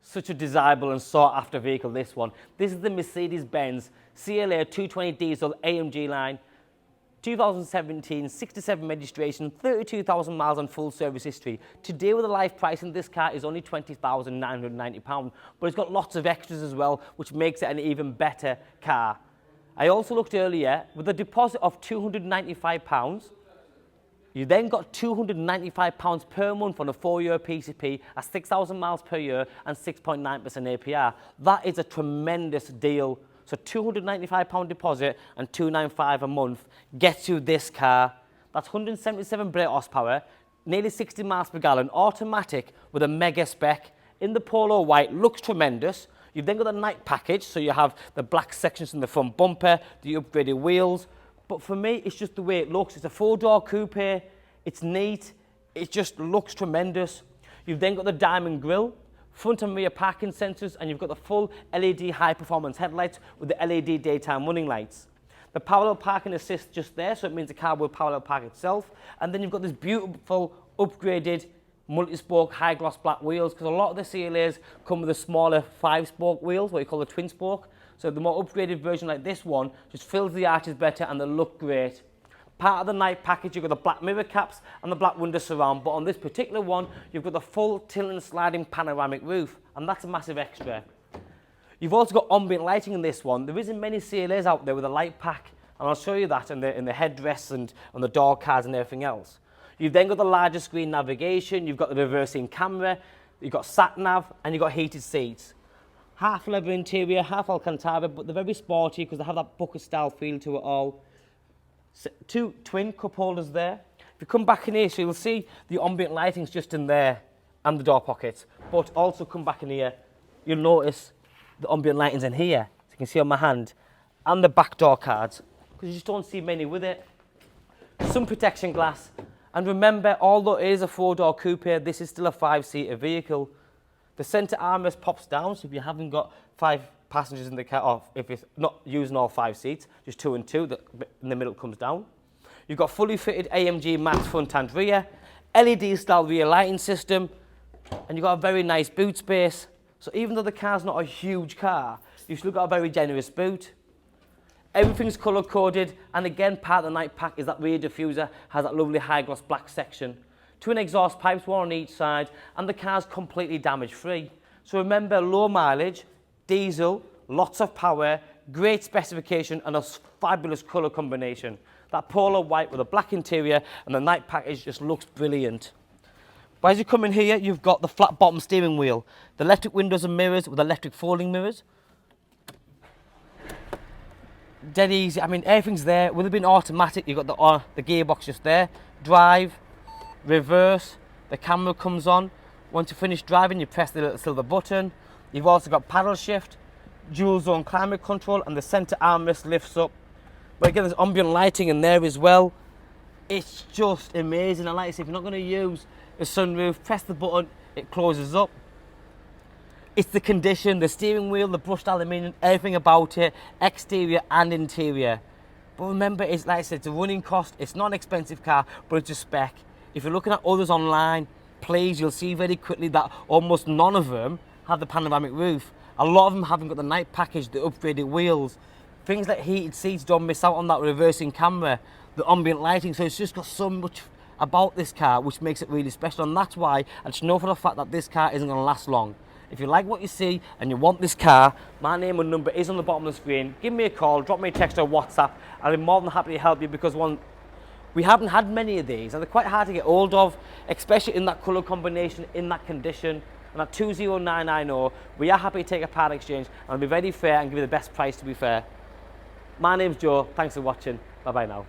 Such a desirable and sought after vehicle, this one. This is the Mercedes-Benz CLA220 diesel AMG line. 2017, 67 registration, 32,000 miles on full service history. Today with the live price in this car is only £20,990, but it's got lots of extras as well, which makes it an even better car. I also looked earlier, with a deposit of £295, you then got £295 per month on a 4-year PCP at 6,000 miles per year and 6.9% APR. That is a tremendous deal. So £295 deposit and £295 a month gets you this car. That's 177 brake horsepower, nearly 60 miles per gallon, automatic with a mega spec. In the Polo white, looks tremendous. You've then got the night package, so you have the black sections in the front bumper, the upgraded wheels. But for me, it's just the way it looks. It's a 4-door coupe, it's neat, it just looks tremendous. You've then got the diamond grille, front and rear parking sensors, and you've got the full LED high-performance headlights with the LED daytime running lights. The parallel parking assist just there, so it means the car will parallel park itself. And then you've got this beautiful, upgraded, multi-spoke, high-gloss black wheels, because a lot of the CLAs come with the smaller 5-spoke wheels, what you call the twin-spoke. So the more upgraded version like this one just fills the arches better and they look great. Part of the night package, you've got the black mirror caps and the black window surround, but on this particular one, you've got the full tilt and sliding panoramic roof, and that's a massive extra. You've also got ambient lighting in this one. There isn't many CLAs out there with a light pack, and I'll show you that in the headdress and on the door cards and everything else. You've then got the larger screen navigation, you've got the reversing camera, you've got sat-nav, and you've got heated seats. Half leather interior, half Alcantara, but they're very sporty because they have that bucket style feel to it all. So, 2 twin cup holders there. If you come back in here, so you'll see the ambient lighting's just in there and the door pockets. But also come back in here, you'll notice the ambient lighting's in here. So you can see on my hand, and the back door cards, because you just don't see many with it. Sun protection glass. And remember, although it is a 4-door coupe, this is still a 5-seater vehicle. The centre armrest pops down, so if you haven't got 5 passengers in the car, or if it's not using all 5 seats, just 2 and 2, that in the middle comes down. You've got fully fitted AMG matte front and rear, LED style rear lighting system, and you've got a very nice boot space. So even though the car's not a huge car, you've still got a very generous boot. Everything's colour coded, and again, part of the night pack is that rear diffuser has that lovely high gloss black section. Twin exhaust pipes, one on each side, and the car's completely damage free. So remember, low mileage, diesel, lots of power, great specification, and a fabulous colour combination. That Polo white with a black interior and the night package just looks brilliant. But as you come in here, you've got the flat bottom steering wheel, the electric windows and mirrors with electric folding mirrors. Dead easy. I mean, everything's there. With it being automatic, you've got the gearbox just there. Drive, reverse, the camera comes on. Once you finish driving, you press the little silver button. You've also got paddle shift, dual zone climate control, and the center armrest lifts up. But again, there's ambient lighting in there as well. It's just amazing. And like I said, if you're not going to use a sunroof, press the button, it closes up. It's the condition, the steering wheel, the brushed aluminium, everything about it, exterior and interior. But remember, it's like I said, it's a running cost. It's not an expensive car, but it's a spec. If you're looking at others online, please, you'll see very quickly that almost none of them have the panoramic roof. A lot of them haven't got the night package, the upgraded wheels. Things like heated seats don't miss out on that reversing camera, the ambient lighting. So it's just got so much about this car which makes it really special. And that's why I just know for the fact that this car isn't going to last long. If you like what you see and you want this car, my name and number is on the bottom of the screen. Give me a call, drop me a text or WhatsApp. I'll be more than happy to help you, because we haven't had many of these and they're quite hard to get hold of, especially in that colour combination, in that condition. And at 20990, we are happy to take a part exchange and be very fair and give you the best price, to be fair. My name's Joe, thanks for watching, bye bye now.